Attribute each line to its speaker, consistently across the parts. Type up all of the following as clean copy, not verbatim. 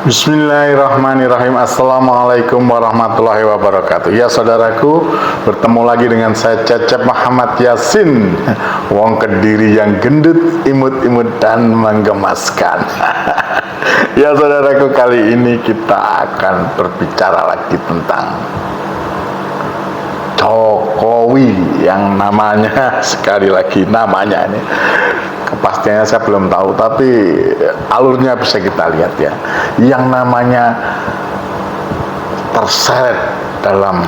Speaker 1: Bismillahirrahmanirrahim. Assalamualaikum warahmatullahi wabarakatuh. Ya saudaraku, bertemu lagi dengan saya Cecep Muhammad Yasin, wong Kediri yang gendut, imut-imut dan menggemaskan. Ya saudaraku, kali ini kita akan berbicara lagi tentang Jokowi yang namanya, sekali lagi namanya ini kepastiannya saya belum tahu, tapi alurnya bisa kita lihat ya, yang namanya terseret dalam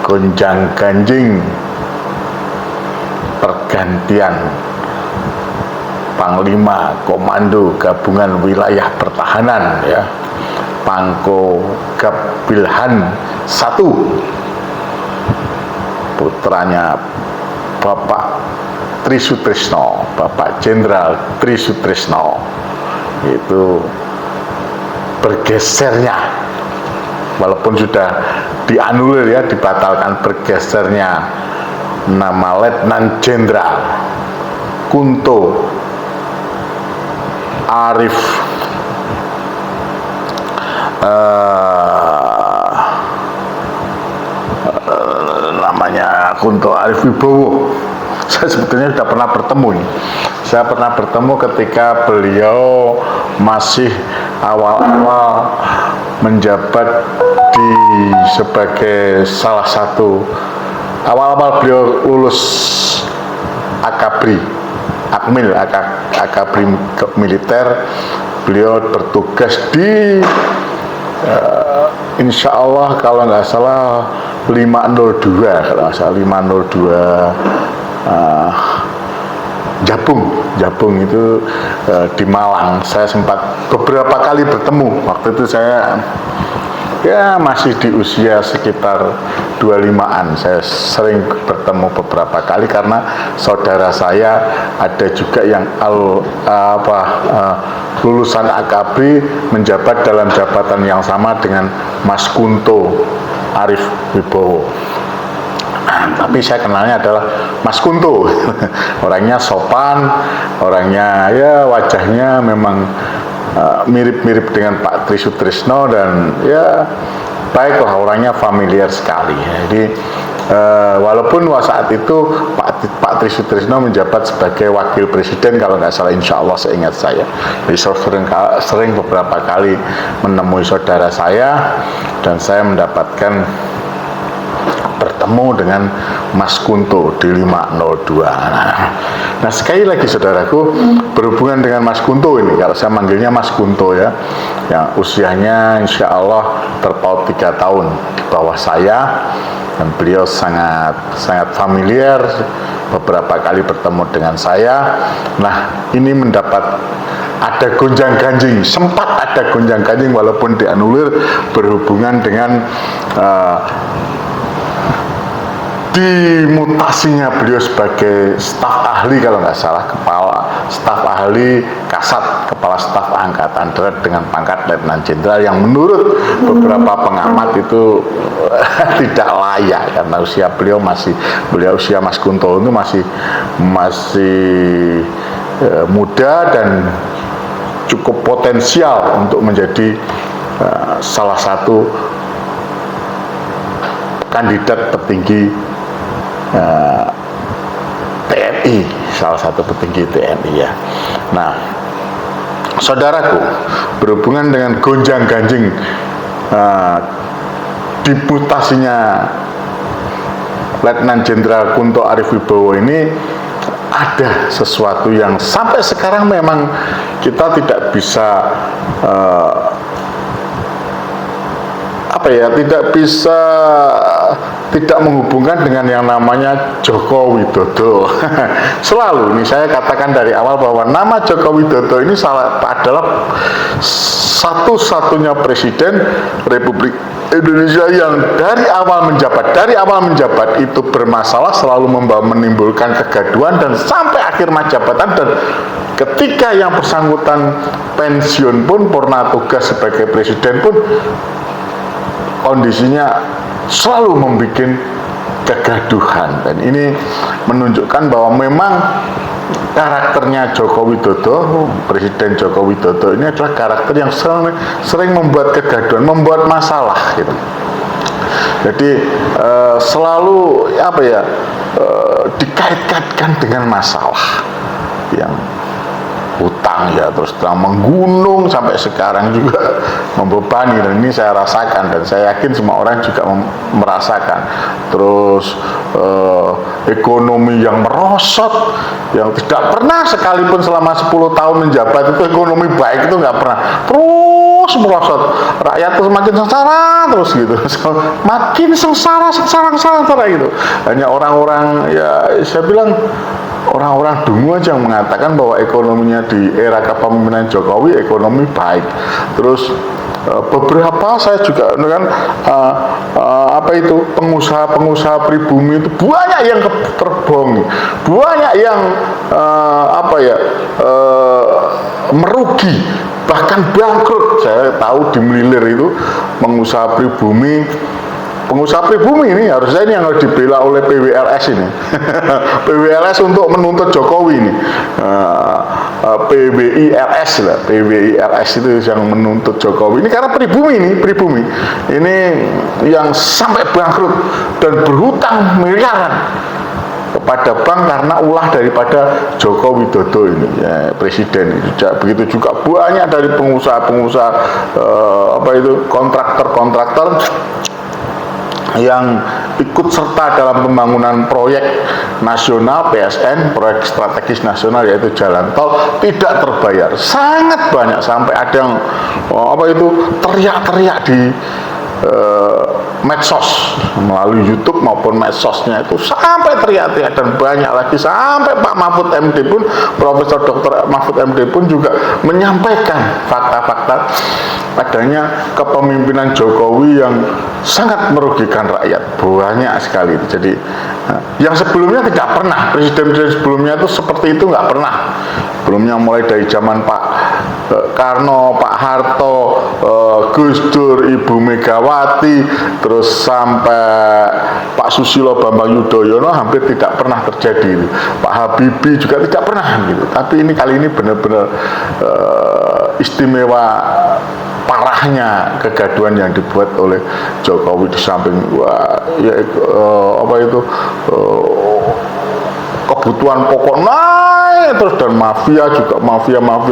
Speaker 1: gonjang-ganjing pergantian Panglima Komando Gabungan Wilayah Pertahanan ya, Pangko Gabilhan 1, putranya Bapak Trisutrisno, Bapak Jenderal Trisutrisno, itu bergesernya, walaupun sudah dianulir ya, dibatalkan, bergesernya nama Letnan Jenderal Kunto Arif namanya Kunto Arif Wibowo. Saya sebetulnya sudah pernah bertemu ini. Saya pernah bertemu ketika beliau masih awal-awal menjabat sebagai salah satu, awal-awal beliau lulus Akabri, Akabri militer. Beliau bertugas di insya Allah kalau nggak salah 502, kalau nggak salah 502 Jabung itu di Malang. Saya sempat beberapa kali bertemu. Waktu itu saya ya masih di usia sekitar 25-an. Saya sering bertemu beberapa kali karena saudara saya ada juga yang lulusan Akabri menjabat dalam jabatan yang sama dengan Mas Kunto Arif Wibowo. Tapi saya kenalnya adalah Mas Kunto. Orangnya sopan, orangnya ya wajahnya memang mirip-mirip dengan Pak Trisutrisno, dan ya baiklah, orangnya familiar sekali. Jadi walaupun saat itu Pak Trisutrisno menjabat sebagai wakil presiden kalau nggak salah, insya Allah seingat saya. Jadi sering beberapa kali menemui saudara saya, dan saya mendapatkan bertemu dengan Mas Kunto di 502. Nah sekali lagi saudaraku, berhubungan dengan Mas Kunto ini, kalau saya manggilnya Mas Kunto ya, yang usianya insya Allah terpaut 3 tahun di bawah saya, dan beliau sangat familiar, beberapa kali bertemu dengan saya. Nah ini mendapat ada gonjang-ganjing, sempat ada gonjang-ganjing walaupun dianulir, berhubungan dengan dimutasinya beliau sebagai staf ahli, kalau nggak salah kepala staf ahli Kasat, kepala staf Angkatan Darat dengan pangkat Letnan Jenderal, yang menurut beberapa pengamat itu tidak layak karena usia beliau usia Mas Kunto itu masih muda dan cukup potensial untuk menjadi salah satu kandidat petinggi TNI, salah satu petinggi TNI ya. Nah, saudaraku, berhubungan dengan gonjang-ganjing dimutasinya Letnan Jenderal Kunto Arif Wibowo ini, ada sesuatu yang sampai sekarang memang kita tidak bisa tidak menghubungkan dengan yang namanya Joko Widodo. Selalu ini saya katakan dari awal bahwa nama Joko Widodo ini adalah satu-satunya presiden Republik Indonesia yang dari awal menjabat itu bermasalah, selalu menimbulkan kegaduhan, dan sampai akhir masa jabatan, dan ketika yang bersangkutan pensiun pun, purna tugas sebagai presiden pun, kondisinya selalu membuat kegaduhan. Dan ini menunjukkan bahwa memang karakternya Joko Widodo, Presiden Joko Widodo ini adalah karakter yang sering membuat kegaduhan, membuat masalah gitu. Jadi selalu apa ya, dikait-kaitkan dengan masalah yang hutang ya, terus menggunung sampai sekarang juga membebani, dan ini saya rasakan dan saya yakin semua orang juga merasakan. Terus ekonomi yang merosot, yang tidak pernah sekalipun selama 10 tahun menjabat itu ekonomi baik itu nggak pernah, terus merosot, rakyat terus makin sengsara terus gitu, makin sengsara gitu. Hanya orang-orang, ya saya bilang orang-orang dungu aja yang mengatakan bahwa ekonominya di era kepemimpinan Jokowi ekonomi baik. Terus beberapa saya juga kan apa itu pengusaha pribumi itu banyak yang terbohongi, banyak yang apa ya, merugi, bahkan bangkrut. Saya tahu di Melilir itu pengusaha pribumi ini harusnya ini yang harus dibela oleh PWLS ini. PWLS untuk menuntut Jokowi ini. PWILS lah, PWILS itu yang menuntut Jokowi ini karena pribumi ini yang sampai bangkrut dan berhutang miliaran kepada bank karena ulah daripada Joko Widodo ini ya, presiden. Begitu juga banyak dari pengusaha-pengusaha apa itu kontraktor yang ikut serta dalam pembangunan proyek nasional PSN, proyek strategis nasional yaitu jalan tol, tidak terbayar. Sangat banyak, sampai ada yang apa itu teriak-teriak di medsos, melalui YouTube maupun medsosnya itu sampai teriak-teriak, dan banyak lagi sampai Pak Mahfud MD pun, Profesor Dr. Mahfud MD pun juga menyampaikan fakta-fakta adanya kepemimpinan Jokowi yang sangat merugikan rakyat, banyak sekali. Jadi yang sebelumnya tidak pernah, presiden-presiden sebelumnya itu seperti itu nggak pernah. Sebelumnya mulai dari zaman Pak Karno, Pak Harto, Gus Dur, Ibu Megawati, terus sampai Pak Susilo Bambang Yudhoyono hampir tidak pernah terjadi. Pak Habibie juga tidak pernah gitu. Tapi ini kali ini benar-benar istimewa parahnya kegaduhan yang dibuat oleh Jokowi. Di samping apa itu kebutuhan pokok naik terus, dan mafia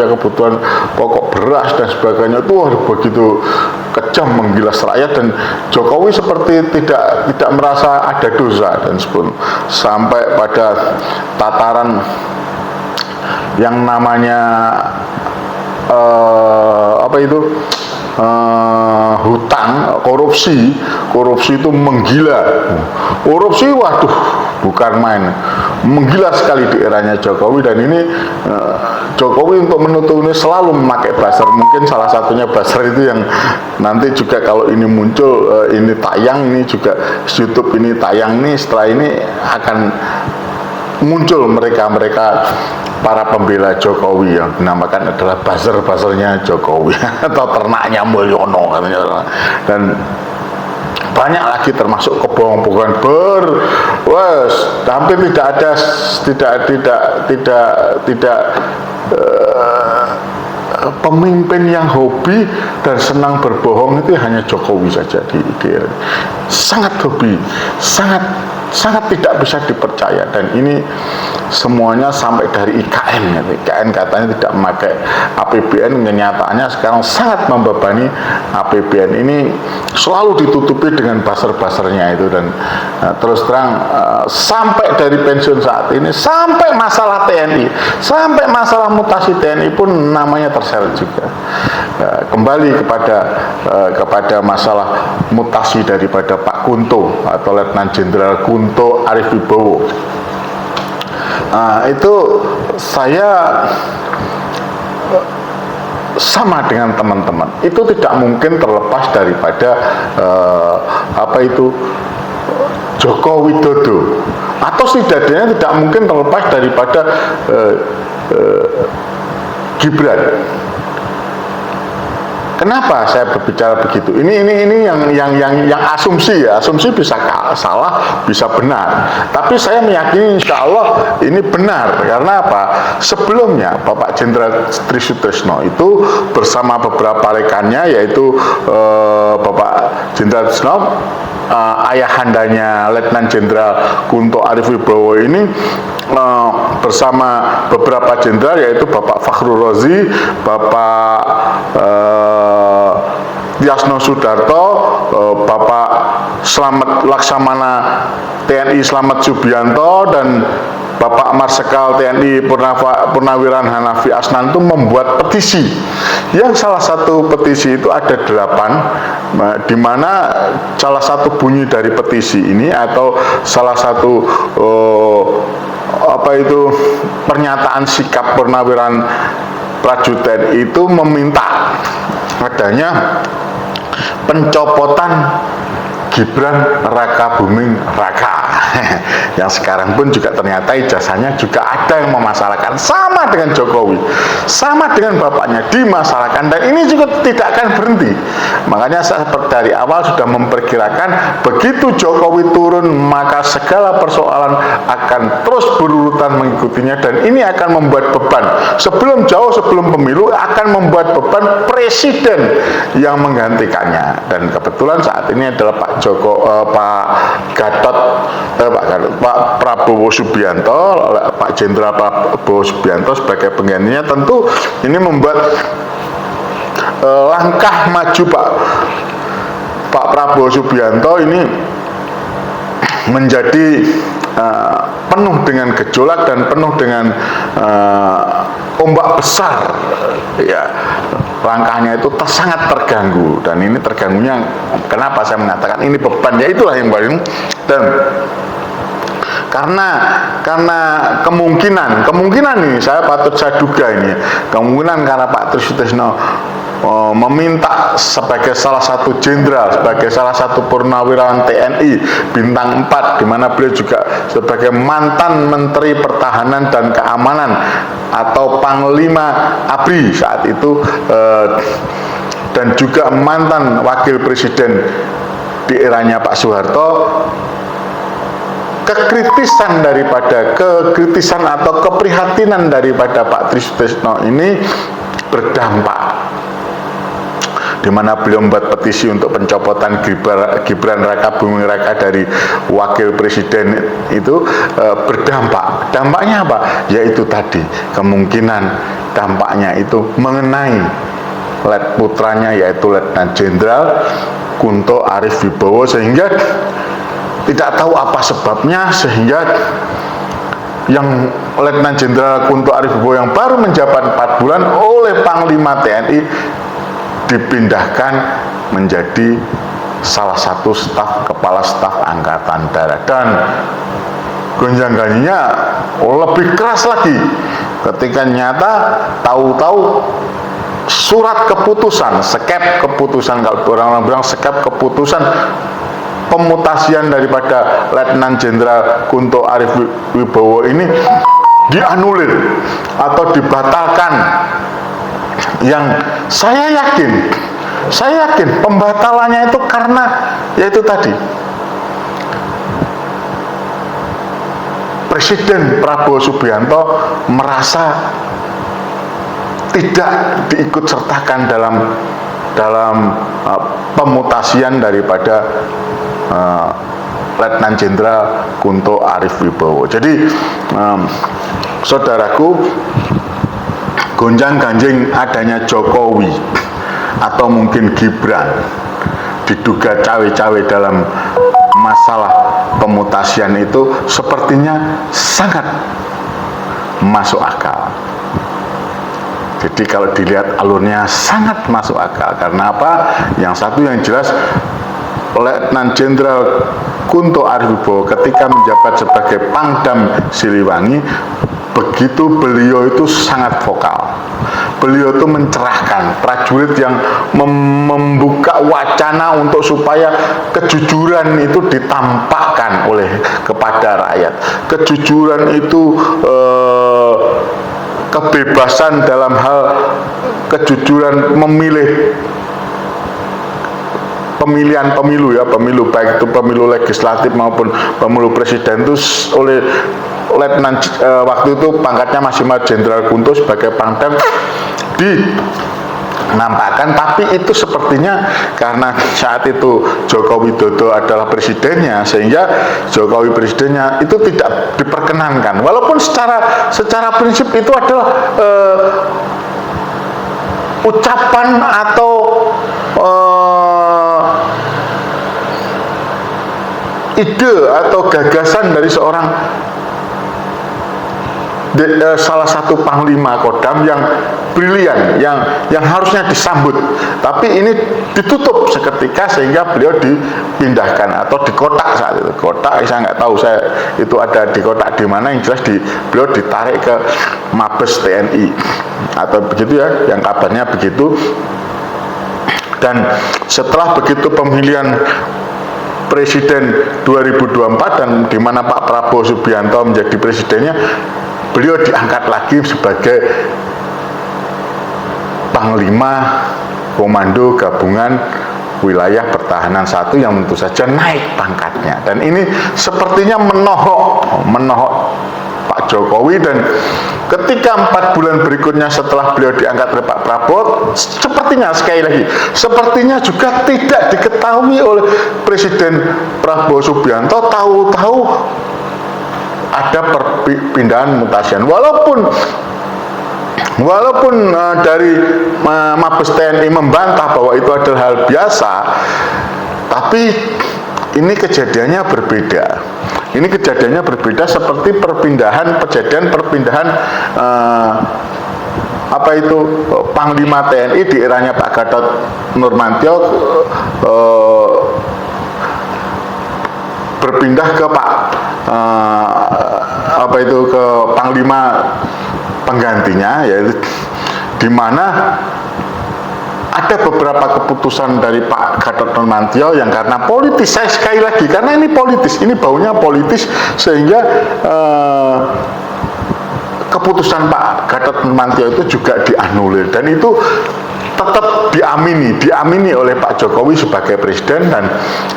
Speaker 1: kebutuhan pokok beras dan sebagainya itu begitu kejam menggilas rakyat, dan Jokowi seperti tidak merasa ada dosa, dan sampai pada tataran yang namanya apa itu hutang, korupsi itu menggila. Korupsi waduh bukan main, menggila sekali di eranya Jokowi. Dan ini Jokowi untuk menutup ini selalu memakai buzzer. Mungkin salah satunya buzzer itu yang nanti juga kalau ini muncul, ini tayang, ini juga YouTube ini tayang, nih setelah ini akan muncul mereka para pembela Jokowi yang dinamakan adalah buzzer-buzzernya Jokowi atau ternaknya Mulyono katanya. Dan banyak lagi termasuk kebohongan hampir tidak ada pemimpin yang hobi dan senang berbohong itu hanya Jokowi saja di sangat hobi, sangat tidak bisa dipercaya. Dan ini semuanya sampai dari IKN. IKN katanya tidak memakai APBN, kenyataannya sekarang sangat membebani APBN. Ini selalu ditutupi dengan buzzer-buzzernya itu. Dan terus terang sampai dari pensiun saat ini, sampai masalah TNI, sampai masalah mutasi TNI pun namanya terseret juga. Kembali kepada masalah mutasi daripada Pak Kunto atau Letnan Jenderal Kunto Arif Wibowo. Itu saya sama dengan teman-teman, itu tidak mungkin terlepas daripada apa itu Joko Widodo, atau setidaknya tidak mungkin terlepas daripada Gibran. Kenapa saya berbicara begitu? Ini yang asumsi ya. Asumsi bisa salah, bisa benar. Tapi saya meyakini insya Allah ini benar. Karena apa? Sebelumnya Bapak Jenderal Trisutrisno itu bersama beberapa rekannya, yaitu Bapak Jenderal Trisno, ayahandanya Letnan Jenderal Kunto Arif Wibowo ini bersama beberapa jenderal, yaitu Bapak Fakhrul Razi, Bapak Tiasno Sudarto, Bapak Slamet Laksamana TNI Slamet Subianto, dan Bapak Marsikal TNI Purnawiran Hanafi Asnan itu membuat petisi, yang salah satu petisi itu ada 8, di mana salah satu bunyi dari petisi ini atau salah satu pernyataan sikap Purnawiran Prajurit TNI itu meminta adanya pencopotan Gibran Raka Buming Raka yang sekarang pun juga ternyata ijazahnya juga ada yang memasalahkan, sama dengan Jokowi, sama dengan bapaknya dimasalahkan, dan ini juga tidak akan berhenti. Makanya saya dari awal sudah memperkirakan begitu Jokowi turun maka segala persoalan akan terus berurutan mengikutinya, dan ini akan membuat beban jauh sebelum pemilu, akan membuat beban presiden yang menggantikannya. Dan kebetulan saat ini adalah Pak Prabowo Subianto, Pak Jenderal Prabowo Subianto sebagai penggantinya. Tentu ini membuat langkah maju Pak Prabowo Subianto ini menjadi penuh dengan gejolak dan penuh dengan ombak besar ya. Langkahnya itu sangat terganggu, dan ini terganggunya kenapa saya mengatakan ini beban, ya itulah yang paling. Dan karena kemungkinan nih saya duga ini kemungkinan karena Pak Trisutrisno meminta sebagai salah satu jenderal, sebagai salah satu purnawirawan TNI bintang 4, di mana beliau juga sebagai mantan Menteri Pertahanan dan Keamanan atau Panglima ABRI saat itu, dan juga mantan Wakil Presiden di eranya Pak Soeharto. Kekritisan atau keprihatinan daripada Pak Trisutrisno ini berdampak, di mana beliau membuat petisi untuk pencopotan Gibran Raka Buming Raka dari wakil presiden itu berdampak. Dampaknya apa? Yaitu tadi kemungkinan dampaknya itu mengenai putranya, yaitu Letnan Jenderal Kunto Arif Wibowo, sehingga tidak tahu apa sebabnya, sehingga yang Letnan Jenderal Kunto Arif Wibowo yang baru menjabat 4 bulan oleh Panglima TNI dipindahkan menjadi salah satu kepala staf Angkatan Darat. Dan gonjang-ganjinya lebih keras lagi ketika nyata tahu-tahu surat keputusan, skep keputusan, kalau orang-orang bilang skep keputusan pemutasian daripada Letnan Jenderal Kunto Arif Wibowo ini dianulir atau dibatalkan, yang saya yakin pembatalannya itu karena yaitu tadi Presiden Prabowo Subianto merasa tidak diikut sertakan dalam pemutasian daripada Letnan Jenderal Kunto Arif Wibowo. Jadi saudaraku, gonjang-ganjing adanya Jokowi atau mungkin Gibran diduga cawe-cawe dalam masalah pemutasian itu sepertinya sangat masuk akal. Jadi kalau dilihat alurnya sangat masuk akal. Karena apa? Yang satu yang jelas, Letnan Jenderal Kunto Arif Wibowo ketika menjabat sebagai Pangdam Siliwangi, begitu beliau itu sangat vokal. Beliau itu mencerahkan prajurit yang membuka wacana untuk supaya kejujuran itu ditampakkan kepada rakyat. Kejujuran itu kebebasan dalam hal kejujuran memilih pemilihan pemilu ya, pemilu baik itu pemilu legislatif maupun pemilu presiden itu oleh Letnan waktu itu pangkatnya masih Jenderal Kunto sebagai Pangdam dinampakkan, tapi itu sepertinya karena saat itu Joko Widodo adalah presidennya, sehingga Jokowi presidennya itu tidak diperkenankan, walaupun secara prinsip itu adalah ucapan atau ide atau gagasan dari seorang salah satu panglima Kodam yang brilian, yang harusnya disambut, tapi ini ditutup seketika sehingga beliau dipindahkan atau dikotak saat itu. Kotak saya nggak tahu, saya itu ada di kotak di mana, yang jelas beliau ditarik ke Mabes TNI atau begitu ya, yang kabarnya begitu. Dan setelah begitu pemilihan Presiden 2024 dan di mana Pak Prabowo Subianto menjadi presidennya, beliau diangkat lagi sebagai Panglima Komando Gabungan Wilayah Pertahanan 1 yang tentu saja naik pangkatnya, dan ini sepertinya menohok Pak Jokowi. Dan ketika 4 bulan berikutnya setelah beliau diangkat oleh Pak Prabowo, sepertinya juga tidak diketahui oleh Presiden Prabowo Subianto, tahu-tahu ada perpindahan mutasian, walaupun dari Mabes TNI membantah bahwa itu adalah hal biasa, tapi ini kejadiannya berbeda. Ini kejadiannya berbeda seperti kejadian perpindahan Panglima TNI di eranya Pak Gatot Nurmantio berpindah ke ke Panglima penggantinya, yaitu di mana ada beberapa keputusan dari Pak Gatot Nurmantio yang karena politis, saya sekali lagi, karena ini politis, ini baunya politis, sehingga keputusan Pak Gatot Nurmantio itu juga dianulir, dan itu tetap diamini oleh Pak Jokowi sebagai presiden. Dan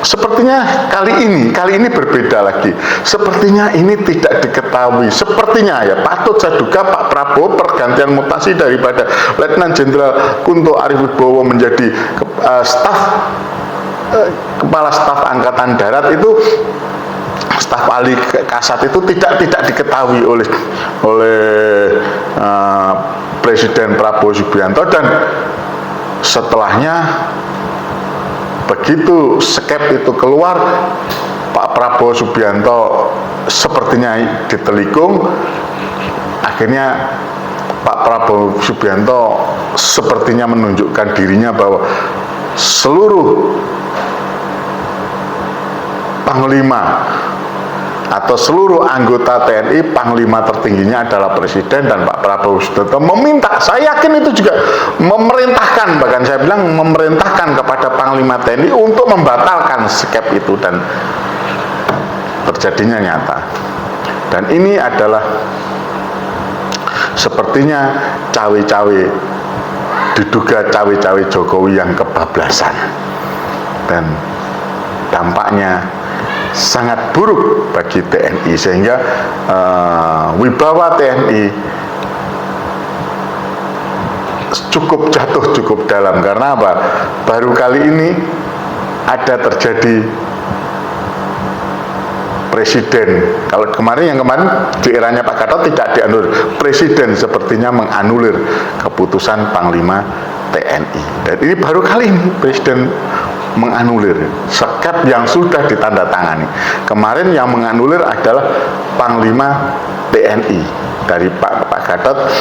Speaker 1: sepertinya kali ini berbeda lagi. Sepertinya ini tidak diketahui. Sepertinya ya, patut saya duga Pak Prabowo pergantian mutasi daripada Letnan Jenderal Kunto Arif Wibowo menjadi Kepala Staf Angkatan Darat itu, staf ahli Kasat itu tidak diketahui oleh Presiden Prabowo Subianto. Dan setelahnya begitu skep itu keluar, Pak Prabowo Subianto sepertinya ditelikung. Akhirnya Pak Prabowo Subianto sepertinya menunjukkan dirinya bahwa seluruh panglima atau seluruh anggota TNI, panglima tertingginya adalah presiden, dan Pak Prabowo Subianto meminta, saya yakin itu juga memerintahkan, bahkan saya bilang memerintahkan kepada panglima TNI untuk membatalkan skep itu, dan terjadinya nyata. Dan ini adalah sepertinya diduga cawe-cawe Jokowi yang kebablasan, dan dampaknya sangat buruk bagi TNI, sehingga wibawa TNI cukup dalam. Karena apa? Baru kali ini ada terjadi presiden. Kalau kemarin di eranya Pak Gatot tidak dianulir, presiden sepertinya menganulir keputusan Panglima TNI. Dan ini baru kali ini presiden menganulir skep yang sudah ditandatangani. Kemarin yang menganulir adalah Panglima TNI dari Pak Gatot,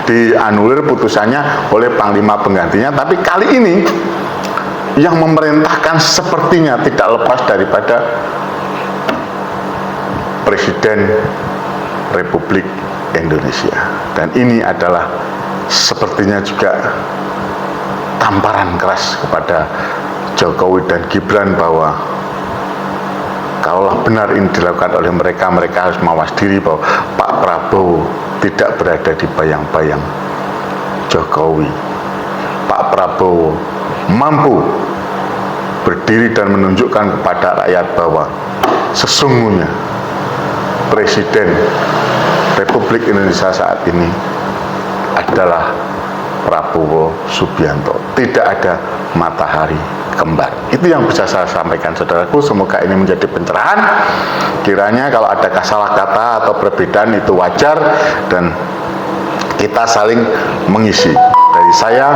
Speaker 1: dianulir putusannya oleh Panglima penggantinya. Tapi kali ini yang memerintahkan sepertinya tidak lepas daripada Presiden Republik Indonesia. Dan ini adalah sepertinya juga tamparan keras kepada Jokowi dan Gibran, bahwa kalaulah benar ini dilakukan oleh mereka harus mawas diri bahwa Pak Prabowo tidak berada di bayang-bayang Jokowi. Pak Prabowo mampu berdiri dan menunjukkan kepada rakyat bahwa sesungguhnya Presiden Republik Indonesia saat ini adalah Prabowo Subianto. Tidak ada matahari kembar. Itu yang bisa saya sampaikan, saudaraku. Semoga ini menjadi pencerahan. Kiranya kalau ada salah kata atau perbedaan itu wajar dan kita saling mengisi. Dari saya,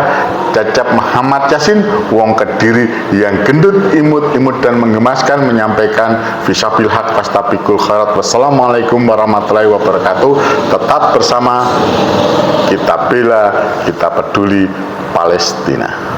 Speaker 1: Cecep Muhammad Yasin, wong Kediri yang gendut, imut-imut dan menggemaskan, menyampaikan fisabil haq fastabikul khairat. Wassalamualaikum warahmatullahi wabarakatuh. Tetap bersama kita bela, kita peduli Palestina.